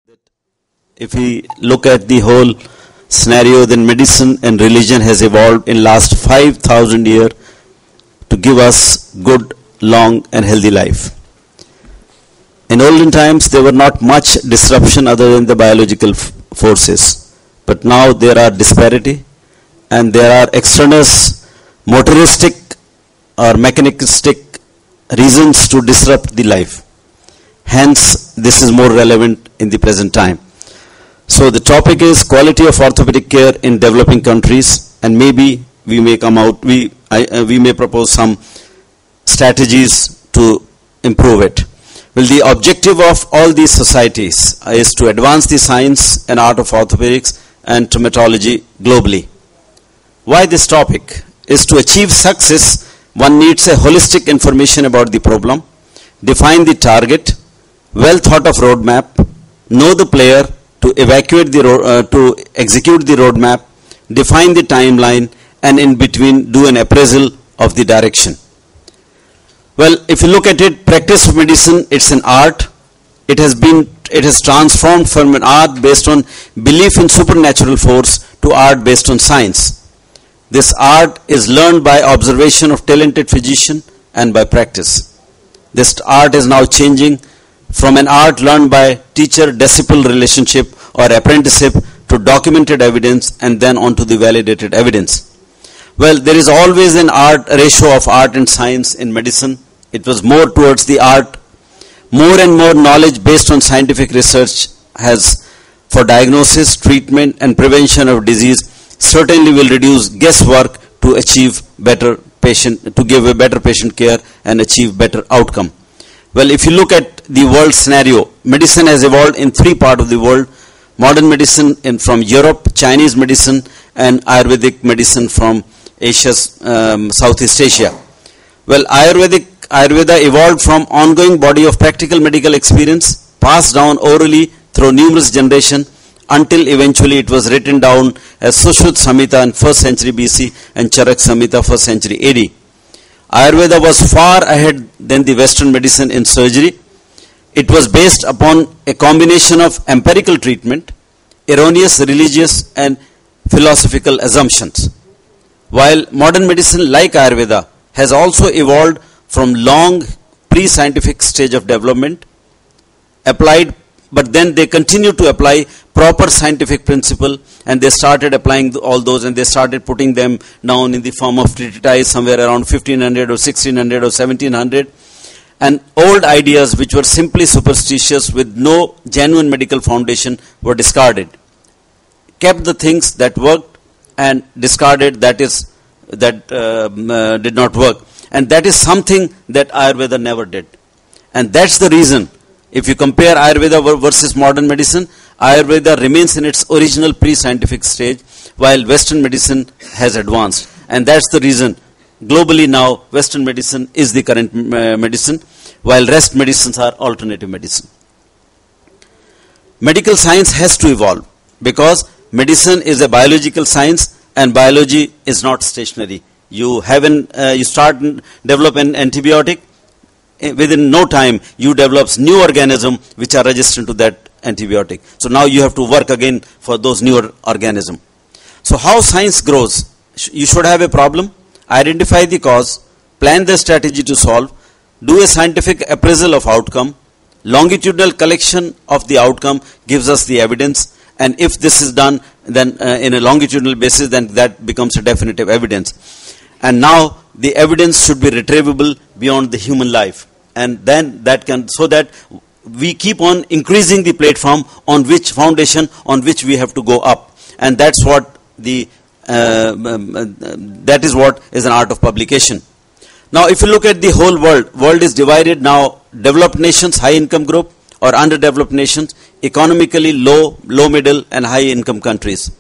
that if we look at the whole scenario, then medicine and religion has evolved in last 5,000 years to give us good, long and healthy life. In olden times, there were not much disruption other than the biological forces. But now there are disparity and there are extraneous motoristic or mechanistic reasons to disrupt the life. Hence, this is more relevant in the present time. So the topic is quality of orthopedic care in developing countries, and maybe we may come out, we may propose some strategies to improve it. Well, the objective of all these societies is to advance the science and art of orthopedics and traumatology globally. Why this topic? Is to achieve success, one needs a holistic information about the problem, define the target, well thought of roadmap, know the player, to execute the roadmap, define the timeline, and in between do an appraisal of the direction. Well, if you look at it, practice of medicine, it's an art. It has transformed from an art based on belief in supernatural force to art based on science. This art is learned by observation of talented physician and by practice. This art is now changing from an art learned by teacher-disciple relationship or apprenticeship to documented evidence and then on to the validated evidence. Well, there is always an ratio of art and science in medicine. It was more towards the art. More and more knowledge based on scientific research has for diagnosis, treatment and prevention of disease certainly will reduce guesswork to achieve to give a better patient care and achieve better outcome. Well, if you look at the world scenario, medicine has evolved in three parts of the world. Modern medicine from Europe, Chinese medicine and Ayurvedic medicine from Southeast Asia. Well, Ayurveda evolved from ongoing body of practical medical experience passed down orally through numerous generations until eventually it was written down as Sushruta Samhita in 1st century BC and Charak Samhita 1st century AD. Ayurveda was far ahead than the Western medicine in surgery. It was based upon a combination of empirical treatment, erroneous religious and philosophical assumptions. While modern medicine like Ayurveda has also evolved from long pre-scientific stage of development, but then they continue to apply proper scientific principle and they started applying all those and they started putting them down in the form of treatises somewhere around 1500 or 1600 or 1700. And old ideas which were simply superstitious with no genuine medical foundation were discarded. Kept the things that worked and discarded that did not work. And that is something that Ayurveda never did. And that's the reason, if you compare Ayurveda versus modern medicine, Ayurveda remains in its original pre-scientific stage while Western medicine has advanced. And that's the reason globally now Western medicine is the current medicine while rest medicines are alternative medicine. Medical science has to evolve because medicine is a biological science and biology is not stationary. You start develop an antibiotic, within no time you develop new organism which are resistant to that antibiotic. So now you have to work again for those newer organism. So how science grows? You should have a problem, identify the cause, plan the strategy to solve, do a scientific appraisal of outcome, longitudinal collection of the outcome gives us the evidence, and if this is done then in a longitudinal basis, then that becomes a definitive evidence. And now the evidence should be retrievable beyond the human life, and then that can, so that we keep on increasing the platform on which foundation on which we have to go up, and that's what that is what is an art of publication. Now, if you look at the whole world is divided now: developed nations, high income group, or underdeveloped nations, economically low, middle, and high income countries.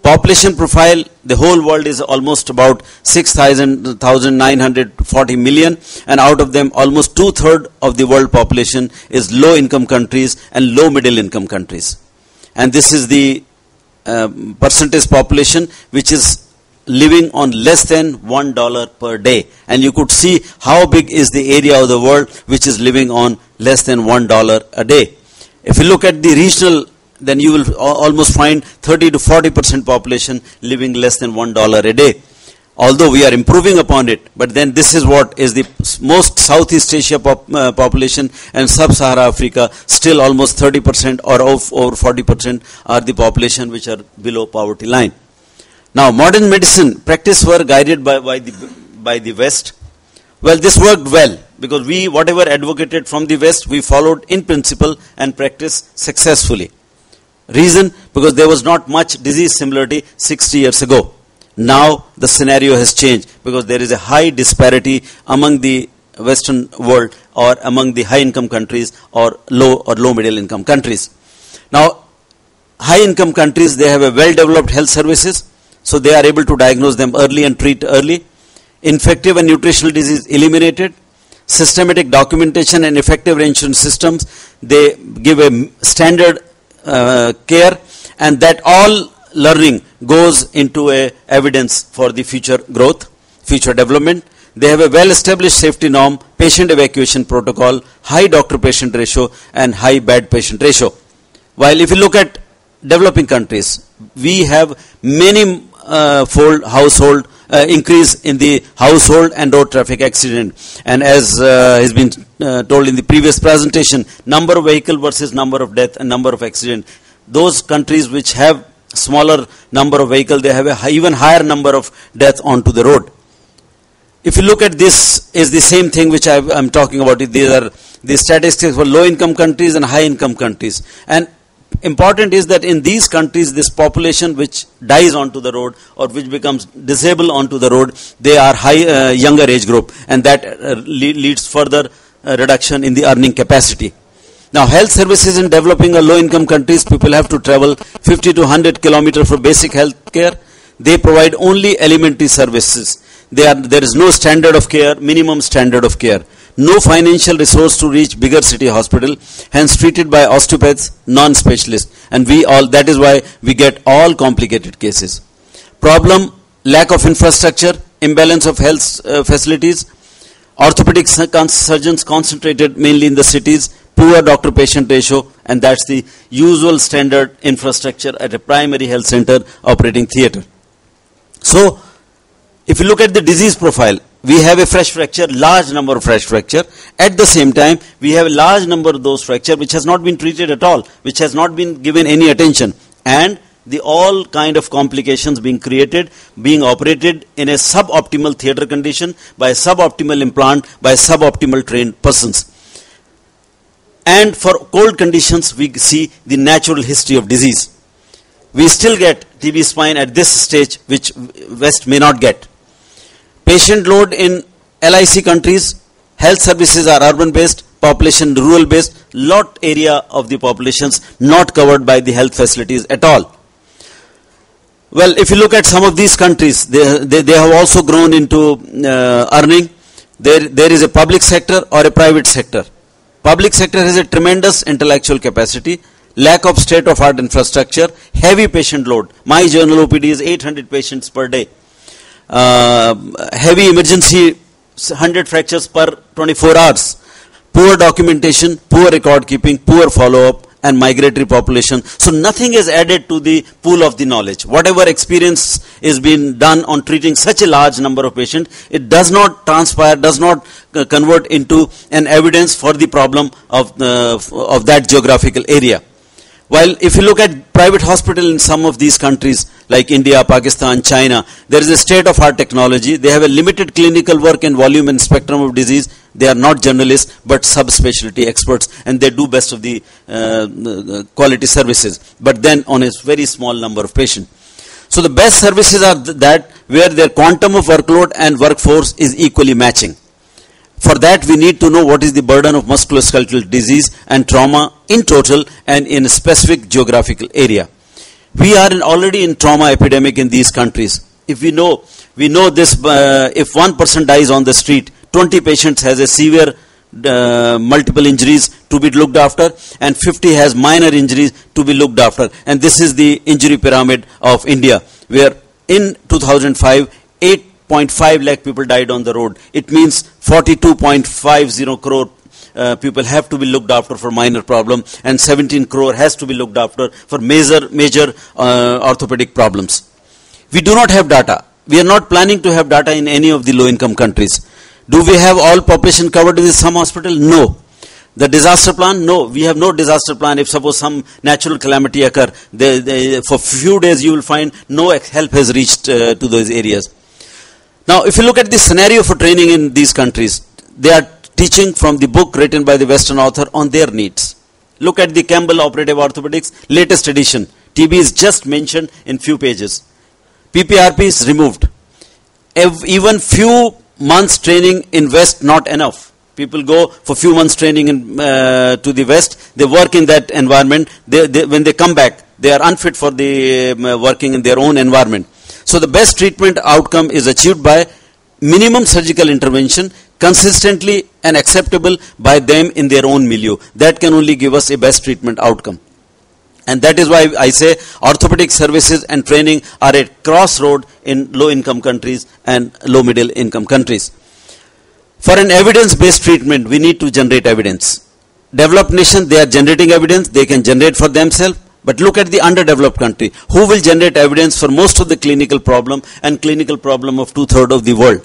Population profile, the whole world is almost about 6,940 million, and out of them almost 2/3 of the world population is low income countries and low middle income countries. And this is the percentage population which is living on less than $1 per day. And you could see how big is the area of the world which is living on less than $1 a day. If you look at the regional, then you will almost find 30 to 40% population living less than $1 a day. Although we are improving upon it, but then this is what is the most Southeast Asia population, and Sub-Sahara Africa, still almost 30% or over 40% are the population which are below poverty line. Now, modern medicine practice were guided by the West. Well, this worked well because we, whatever advocated from the West, we followed in principle and practiced successfully. Reason? Because there was not much disease similarity 60 years ago. Now the scenario has changed because there is a high disparity among the Western world or among the high income countries or low middle income countries. Now, high income countries, they have a well developed health services, so they are able to diagnose them early and treat early. Infective and nutritional disease eliminated. Systematic documentation and effective insurance systems, they give a standard care, and that all learning goes into a evidence for the future growth, future development. They have a well-established safety norm, patient evacuation protocol, high doctor-patient ratio, and high bed-patient ratio. While if you look at developing countries, we have many fold household increase in the household and road traffic accident. And as has been told in the previous presentation, number of vehicle versus number of death and number of accident. Those countries which have smaller number of vehicles, they have a even higher number of deaths onto the road. If you look at this, is the same thing which I'm talking about. These are the statistics for low income countries and high income countries. And important is that in these countries, this population which dies onto the road or which becomes disabled onto the road, they are younger age group, and that leads further reduction in the earning capacity. Now, health services in developing or low-income countries, people have to travel 50 to 100 kilometers for basic health care. They provide only elementary services. There is no standard of care, minimum standard of care. No financial resource to reach bigger city hospital, hence treated by osteopaths, non-specialists. And that is why we get all complicated cases. Problem, lack of infrastructure, imbalance of health facilities, orthopedic surgeons concentrated mainly in the cities, poor doctor-patient ratio, and that's the usual standard infrastructure at a primary health center operating theater. So, if you look at the disease profile, we have a fresh fracture, large number of fresh fracture. At the same time, we have a large number of those fracture which has not been treated at all, which has not been given any attention. And the all kind of complications being created, being operated in a suboptimal theater condition, by a suboptimal implant, by suboptimal trained persons. And for cold conditions, we see the natural history of disease. We still get TB spine at this stage, which West may not get. Patient load in LIC countries, health services are urban-based, population rural-based, lot area of the populations not covered by the health facilities at all. Well, if you look at some of these countries, they have also grown into earning. There is a public sector or a private sector. Public sector has a tremendous intellectual capacity, lack of state-of-art infrastructure, heavy patient load. My general OPD is 800 patients per day. Heavy emergency, 100 fractures per 24 hours. Poor documentation, poor record keeping, poor follow-up, and migratory population. So nothing is added to the pool of the knowledge. Whatever experience is being done on treating such a large number of patients, it does not transpire, does not convert into an evidence for the problem of that geographical area. While if you look at private hospital in some of these countries like India, Pakistan, China, there is a state-of-art technology. They have a limited clinical work and volume and spectrum of disease. They are not generalists but subspecialty experts, and they do best of the quality services, but then on a very small number of patients. So the best services are that where their quantum of workload and workforce is equally matching. For that, we need to know what is the burden of musculoskeletal disease and trauma in total and in a specific geographical area. We are already in trauma epidemic in these countries. If we know this, if one person dies on the street, 20 patients has a severe multiple injuries to be looked after, and 50 has minor injuries to be looked after. And this is the injury pyramid of India, where in 2005, 8.5 lakh people died on the road. It means 42.50 crore people have to be looked after for minor problem, and 17 crore has to be looked after for major orthopedic problems. We do not have data. We are not planning to have data in any of the low-income countries. Do we have all population covered with some hospital? No. The disaster plan? No. We have no disaster plan. If suppose some natural calamity occur, for few days you will find no help has reached to those areas. Now, if you look at the scenario for training in these countries, they are teaching from the book written by the Western author on their needs. Look at the Campbell Operative Orthopedics, latest edition. TB is just mentioned in few pages. PPRP is removed. Even few months training in West, not enough. People go for few months training to the West. They work in that environment. When they come back, they are unfit for the working in their own environment. So the best treatment outcome is achieved by minimum surgical intervention, consistently and acceptable by them in their own milieu. That can only give us a best treatment outcome. And that is why I say orthopedic services and training are a crossroad in low-income countries and low-middle income countries. For an evidence-based treatment, we need to generate evidence. Developed nations, they are generating evidence, they can generate for themselves. But look at the underdeveloped country. Who will generate evidence for most of the clinical problem and clinical problem of 2/3 of the world?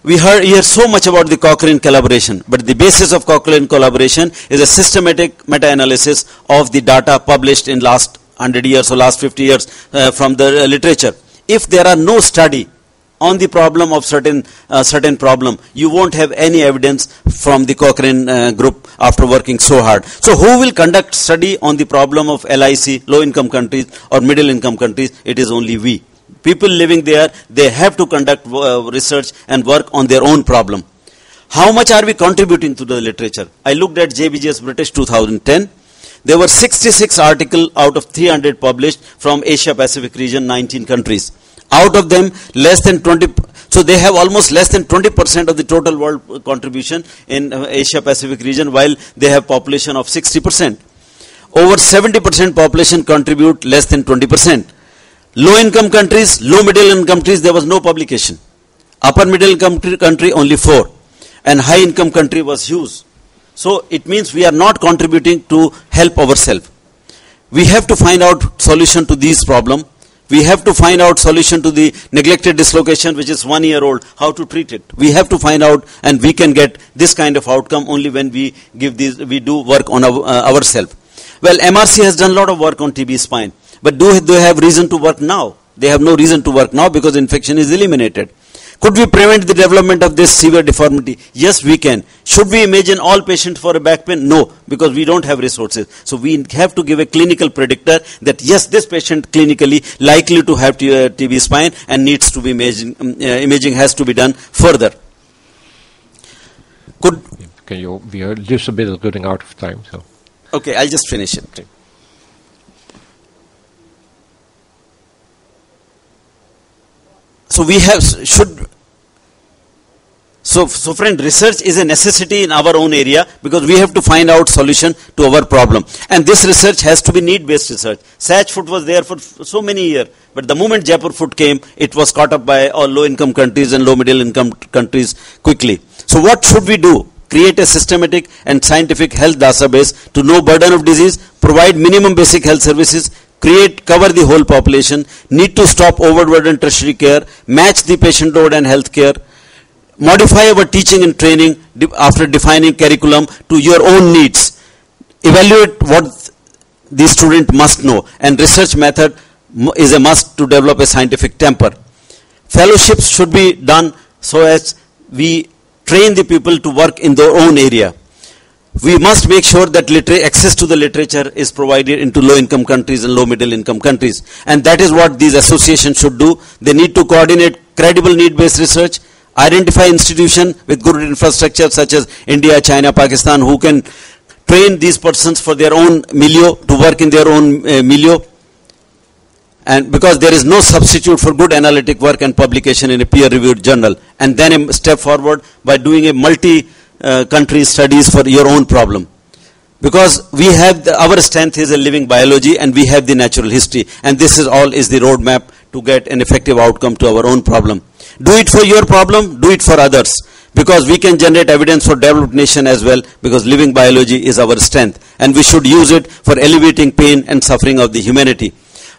We hear so much about the Cochrane collaboration, but the basis of Cochrane collaboration is a systematic meta-analysis of the data published in last 100 years or last 50 years from the literature. If there are no study on the problem of certain problem, you won't have any evidence from the Cochrane group after working so hard. So who will conduct study on the problem of LIC, low-income countries or middle-income countries? It is only we. People living there, they have to conduct research and work on their own problem. How much are we contributing to the literature? I looked at JBJS British 2010. There were 66 articles out of 300 published from Asia Pacific region, 19 countries. Out of them, less than 20, so they have almost less than 20% of the total world contribution in Asia Pacific region, while they have population of 60%. Over 70% population contribute less than 20%. Low income countries, low middle income countries, there was no publication. Upper middle income country, only 4. And high income country was huge. So it means we are not contributing to help ourselves. We have to find out solution to these problems. We have to find out solution to the neglected dislocation, which is 1 year old, how to treat it. We have to find out, and we can get this kind of outcome only when we do work on ourselves. Well, MRC has done a lot of work on TB spine. But do they have reason to work now? They have no reason to work now because infection is eliminated. Could we prevent the development of this severe deformity? Yes, we can. Should we imagine all patients for a back pain? No, because we don't have resources. So we have to give a clinical predictor that yes, this patient clinically likely to have TB spine and needs to be imaging has to be done further. We are just a bit running out of time. So. Okay, I'll just finish it. Okay. So we friend, research is a necessity in our own area because we have to find out solution to our problem. And this research has to be need-based research. Sach foot was there for so many years, but the moment Jaipur foot came, it was caught up by all low-income countries and low-middle-income countries quickly. So what should we do? Create a systematic and scientific health database to know burden of disease, provide minimum basic health services, cover the whole population, need to stop overburden tertiary care, match the patient load and health care, modify our teaching and training after defining curriculum to your own needs, evaluate what the student must know, and research method is a must to develop a scientific temper. Fellowships should be done so as we train the people to work in their own area. We must make sure that access to the literature is provided into low-income countries and low-middle-income countries. And that is what these associations should do. They need to coordinate credible need-based research, identify institutions with good infrastructure such as India, China, Pakistan, who can train these persons for their own milieu, to work in their own milieu. And because there is no substitute for good analytic work and publication in a peer-reviewed journal. And then a step forward by doing a multi-country studies for your own problem. Because we have, our strength is a living biology and we have the natural history. And this is the roadmap to get an effective outcome to our own problem. Do it for your problem, do it for others. because we can generate evidence for developed nation as well, because living biology is our strength, and we should use it for alleviating pain and suffering of the humanity.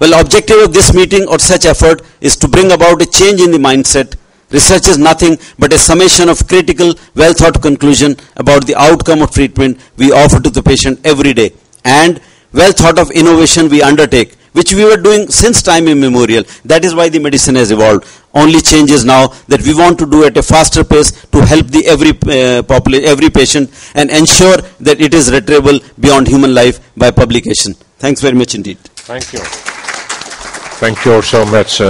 Well, objective of this meeting or such effort is to bring about a change in the mindset. Research is nothing but a summation of critical, well-thought conclusion about the outcome of treatment we offer to the patient every day, and well-thought of innovation we undertake, which we were doing since time immemorial. That is why the medicine has evolved. Only change is now that we want to do at a faster pace to help the every patient and ensure that it is retrievable beyond human life by publication. Thanks very much indeed. Thank you. Thank you so much.